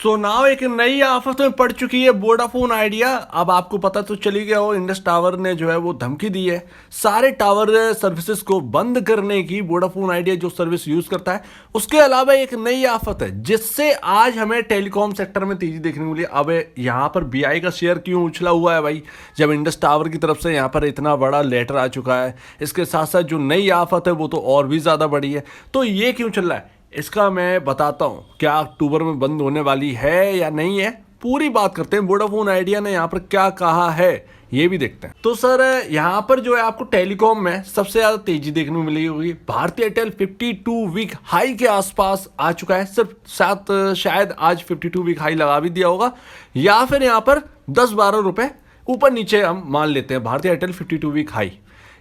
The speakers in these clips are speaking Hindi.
सो नाउ एक नई आफत में पड़ चुकी है वोडाफोन आइडिया। अब आपको पता तो चली गया हो, इंडस टावर ने जो है वो धमकी दी है सारे टावर सर्विसेज को बंद करने की। वोडाफोन आइडिया जो सर्विस यूज करता है, उसके अलावा एक नई आफत है जिससे आज हमें टेलीकॉम सेक्टर में तेजी देखने को मिली। अब यहाँ पर बीआई का शेयर क्यों उछला हुआ है भाई, जब इंडस टावर की तरफ से यहाँ पर इतना बड़ा लेटर आ चुका है। इसके साथ साथ जो नई आफत है वो तो और भी ज्यादा बड़ी है। तो ये क्यों चल रहा है इसका मैं बताता हूं। क्या अक्टूबर में बंद होने वाली है या नहीं है, पूरी बात करते हैं। वोडाफोन आइडिया ने यहाँ पर क्या कहा है ये भी देखते हैं। तो सर यहाँ पर जो है आपको टेलीकॉम में सबसे ज्यादा तेजी देखने को मिली होगी। भारतीय एयरटेल 52 वीक हाई के आसपास आ चुका है। सिर्फ साथ शायद आज 52 वीक हाई लगा भी दिया होगा, या फिर यहाँ पर 10-12 रुपए ऊपर नीचे हम मान लेते हैं। भारतीय एयरटेल 52 वीक हाई,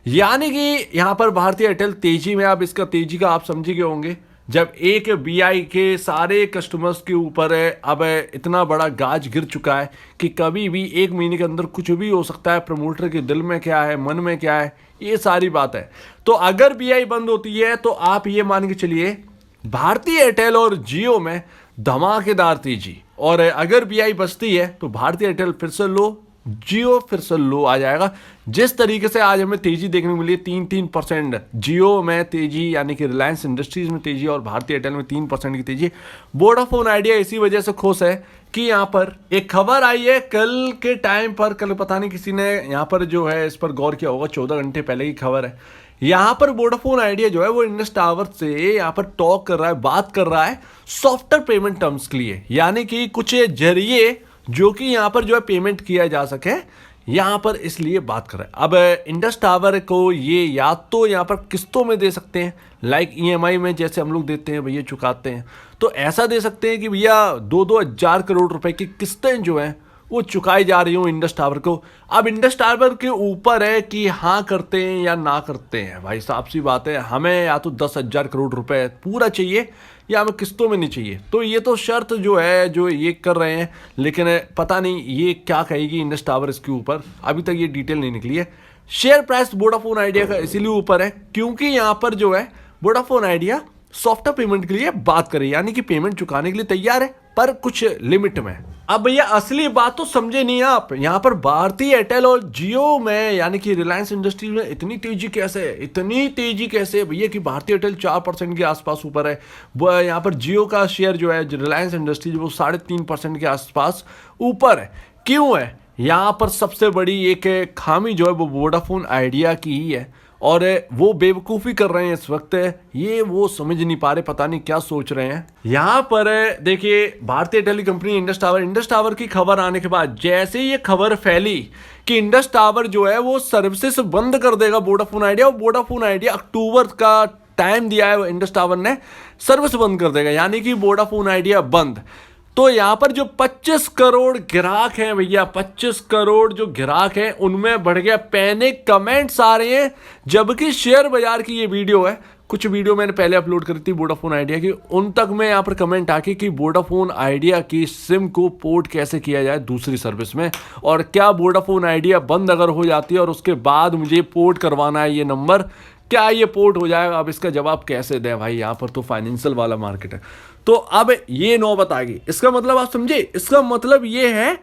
यानी कि यहाँ पर भारतीय एयरटेल तेजी में। अब इसका तेजी का आप समझ गए होंगे, जब एक बीआई के सारे कस्टमर्स के ऊपर अब इतना बड़ा गाज गिर चुका है कि कभी भी एक महीने के अंदर कुछ भी हो सकता है। प्रमोटर के दिल में क्या है, मन में क्या है, ये सारी बात है। तो अगर बीआई बंद होती है तो आप ये मान के चलिए भारतीय एयरटेल और जियो में धमाकेदार तेजी, और अगर बीआई बचती है तो भारतीय एयरटेल फिर से लो, जियो फिर से लो आ जाएगा। जिस तरीके से आज हमें तेजी देखने को मिली है 3% जियो में तेजी, यानी कि रिलायंस इंडस्ट्रीज में तेजी, और भारतीय एयरटेल में 3% की तेजी। वोडाफोन आइडिया इसी वजह से खुश है कि यहाँ पर एक खबर आई है कल के टाइम पर। कल पता नहीं किसी ने यहाँ पर जो है इस पर गौर किया होगा, 14 घंटे पहले की खबर है। यहाँ पर वोडाफोन आइडिया जो है वो इंडस टावर से यहाँ पर टॉक कर रहा है, बात कर रहा है सॉफ्टवेयर पेमेंट टर्म्स के लिए, यानी कि कुछ जरिए जो कि यहाँ पर जो है पेमेंट किया जा सके, यहाँ पर इसलिए बात कर रहे हैं। अब इंडस टावर को ये या तो यहाँ पर किस्तों में दे सकते हैं, लाइक ईएमआई में जैसे हम लोग देते हैं भैया, चुकाते हैं, तो ऐसा दे सकते हैं कि भैया 2-2 हजार करोड़ रुपए की किस्तें जो हैं वो चुकाई जा रही हो इंडस टावर को। अब इंडस टावर के ऊपर है कि हाँ करते हैं या ना करते हैं। भाई साहब सी बात है, हमें या तो 10,000 करोड़ रुपए पूरा चाहिए या हमें किस्तों में नहीं चाहिए। तो ये तो शर्त जो है जो ये कर रहे हैं, लेकिन पता नहीं ये क्या कहेगी इंडस टावर इसके ऊपर, अभी तक ये डिटेल नहीं निकली है। शेयर प्राइस वोडाफोन आइडिया का इसीलिए ऊपर है क्योंकि यहाँ पर जो है वोडाफोन आइडिया सॉफ्टवेयर पेमेंट के लिए बात करे, यानी कि पेमेंट चुकाने के लिए तैयार है पर कुछ लिमिट में। अब भैया असली बात तो समझे नहीं आप, यहाँ पर भारतीय एयरटेल और जियो में यानी कि रिलायंस इंडस्ट्रीज में इतनी तेजी कैसे है, इतनी तेजी कैसे है भैया कि भारतीय एयरटेल 4% के आसपास ऊपर है। यहाँ पर जियो का शेयर जो है रिलायंस इंडस्ट्रीज वो 3.5% के आसपास ऊपर है। क्यों है? यहाँ पर सबसे बड़ी एक खामी जो है वो वोडाफोन आइडिया की ही है, और वो बेवकूफ़ी कर रहे हैं इस वक्त। ये वो समझ नहीं पा रहे, पता नहीं क्या सोच रहे हैं। यहाँ पर देखिए भारतीय टेली कंपनी इंडस टावर की खबर आने के बाद जैसे ये खबर फैली कि इंडस टावर जो है वो सर्विसेज बंद कर देगा वोडाफोन आइडिया, और वोडाफोन आइडिया अक्टूबर का टाइम दिया है इंडस टावर ने, सर्विस बंद कर देगा, यानी कि वोडाफोन आइडिया बंद। तो यहाँ पर जो 25 करोड़ ग्राहक हैं भैया, 25 करोड़ जो ग्राहक हैं उनमें बढ़ गया पैनिक, कमेंट्स आ रहे हैं। जबकि शेयर बाजार की ये वीडियो है, कुछ वीडियो मैंने पहले अपलोड करी थी वोडाफोन आइडिया की, उन तक में यहाँ पर कमेंट आके कि वोडाफोन आइडिया की सिम को पोर्ट कैसे किया जाए दूसरी सर्विस में, और क्या वोडाफोन आइडिया बंद अगर हो जाती है और उसके बाद मुझे पोर्ट करवाना है ये नंबर, क्या ये पोर्ट हो जाएगा? अब इसका जवाब कैसे दें भाई, यहाँ पर तो फाइनेंशियल वाला मार्केट है। तो अब ये नौबत आ गई। इसका मतलब आप समझे, इसका मतलब ये है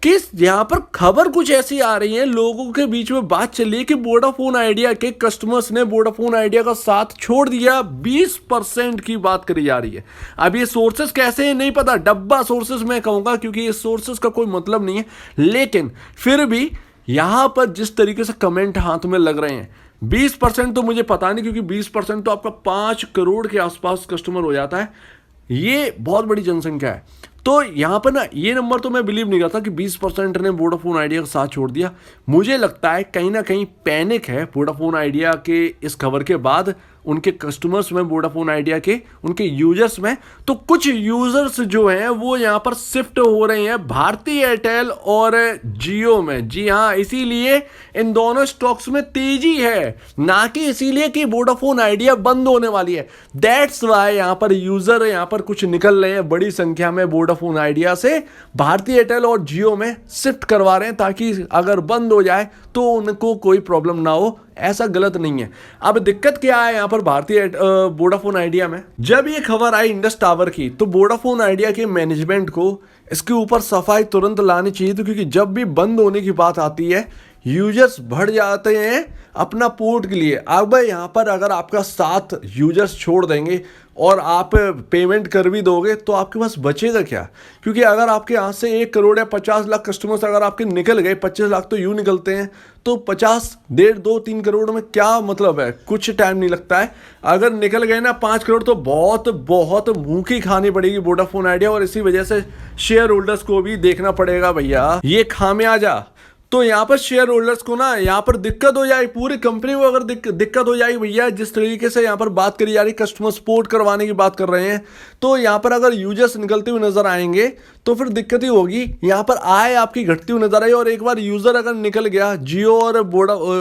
कि यहाँ पर खबर कुछ ऐसी आ रही है, लोगों के बीच में बात चली है कि वोडाफोन आइडिया के कस्टमर्स ने वोडाफोन आइडिया का साथ छोड़ दिया। 20% की बात करी जा रही है। अब ये सोर्सेस कैसे हैं नहीं पता, डब्बा सोर्सेस मैं कहूँगा क्योंकि ये सोर्सेस का कोई मतलब नहीं है, लेकिन फिर भी यहाँ पर जिस तरीके से कमेंट हाथ में लग रहे हैं, 20% तो मुझे पता नहीं, क्योंकि 20% तो आपका 5 करोड़ के आसपास कस्टमर हो जाता है, ये बहुत बड़ी जनसंख्या है। तो यहाँ पर ना ये नंबर तो मैं बिलीव नहीं करता कि 20% ने वोडाफोन आइडिया का साथ छोड़ दिया। मुझे लगता है कहीं ना कहीं पैनिक है वोडाफोन आइडिया के इस खबर के बाद उनके कस्टमर्स में, वोडाफोन आइडिया के उनके यूजर्स में। तो कुछ यूजर्स जो हैं वो यहाँ पर शिफ्ट हो रहे हैं भारतीय एयरटेल और जियो में। जी हाँ, इसीलिए इन दोनों स्टॉक्स में तेजी है, ना कि इसीलिए कि वोडाफोन आइडिया बंद होने वाली है। दैट्स वाई यहाँ पर यूजर यहाँ पर कुछ निकल रहे हैं बड़ी संख्या में वोडाफोन वोडाफोन आइडिया से भारती एयरटेल और जियो में शिफ्ट करवा रहे हैं, ताकि अगर बंद हो जाए तो उनको कोई प्रॉब्लम ना हो। ऐसा गलत नहीं है। अब दिक्कत क्या है यहाँ पर भारतीय वोडाफोन आइडिया में, जब ये खबर आई इंडस टावर की तो वोडाफोन आइडिया के मैनेजमेंट को इसके ऊपर सफाई तुरंत लानी चाहिए थी, क्योंकि जब भी बंद होने की बात आती है यूजर्स बढ़ जाते हैं अपना पोर्ट के लिए। अब यहाँ पर अगर आपका 7 यूजर्स छोड़ देंगे और आप पेमेंट कर भी दोगे तो आपके पास बचेगा क्या? क्योंकि अगर आपके यहाँ से 1 करोड़ या 50 लाख कस्टमर्स अगर आपके निकल गए, 25 लाख तो यूँ निकलते हैं, तो 50, 1.5, 2, 3 करोड़ में क्या मतलब है? कुछ टाइम नहीं लगता है। अगर निकल गए ना 5 करोड़ तो बहुत बहुत मुँह की खानी पड़ेगी वोडाफोन आइडिया, और इसी वजह से शेयर होल्डर्स को भी देखना पड़ेगा भैया ये खामियाजा। तो यहाँ पर शेयर होल्डर्स को ना यहाँ पर दिक्कत हो जाए, पूरी कंपनी को अगर दिक्कत हो जाएगी भैया। जिस तरीके से यहाँ पर बात करी जा रही, कस्टमर सपोर्ट करवाने की बात कर रहे हैं, तो यहाँ पर अगर यूजर्स निकलते हुए नजर आएंगे तो फिर दिक्कत ही होगी। यहाँ पर आय आपकी घटती हुई नजर आई, और एक बार यूजर अगर निकल गया जियो और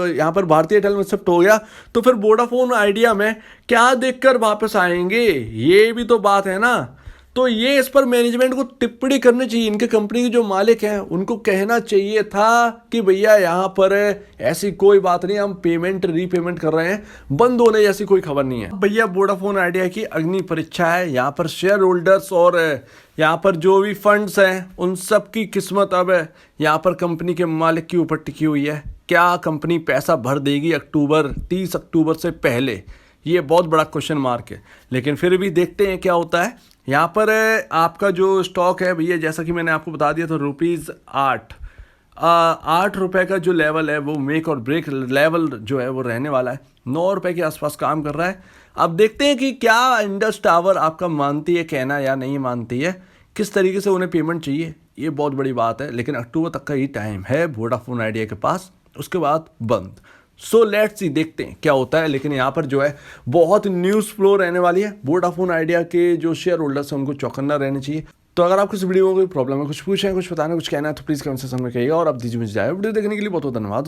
यहाँ पर भारतीय एयरटेल में शिफ्ट हो गया, तो फिर वोडाफोन आइडिया में क्या देखकर वापस आएंगे? ये भी तो बात है ना। तो ये इस पर मैनेजमेंट को टिप्पणी करनी चाहिए। इनके कंपनी के जो मालिक हैं उनको कहना चाहिए था कि भैया यहाँ पर ऐसी कोई बात नहीं, हम पेमेंट रीपेमेंट कर रहे हैं, बंद होने जैसी कोई खबर नहीं है। भैया वोडाफोन आइडिया की अग्नि परीक्षा है। यहाँ पर शेयर होल्डर्स और यहाँ पर जो भी फंड्स हैं उन सब की किस्मत अब यहाँ पर कंपनी के मालिक के ऊपर टिकी हुई है। क्या कंपनी पैसा भर देगी 30 अक्टूबर से पहले? ये बहुत बड़ा क्वेश्चन मार्क है, लेकिन फिर भी देखते हैं क्या होता है। यहाँ पर आपका जो स्टॉक है भैया, जैसा कि मैंने आपको बता दिया, तो ₹8 का जो लेवल है वो मेक और ब्रेक लेवल जो है वो रहने वाला है। ₹9 के आसपास काम कर रहा है। अब देखते हैं कि क्या इंडस टावर आपका मानती है कहना या नहीं मानती है, किस तरीके से उन्हें पेमेंट चाहिए, ये बहुत बड़ी बात है। लेकिन अक्टूबर तक का ही टाइम है वोडाफोन आइडिया के पास, उसके बाद बंद। सो लेट्स सी, देखते हैं क्या होता है। लेकिन यहाँ पर जो है बहुत न्यूज़ फ्लो रहने वाली है। वोडाफोन आइडिया के जो शेयर होल्डर्स हैं उनको चौकन्ना रहना चाहिए। तो अगर आपको इस वीडियो में कोई प्रॉब्लम है, कुछ पूछना है, कुछ बताना, कुछ कहना है, तो प्लीज़ कमेंट सेक्शन में कहिएगा। और अब दीजिए मुझे वीडियो देखने के लिए बहुत बहुत धन्यवाद।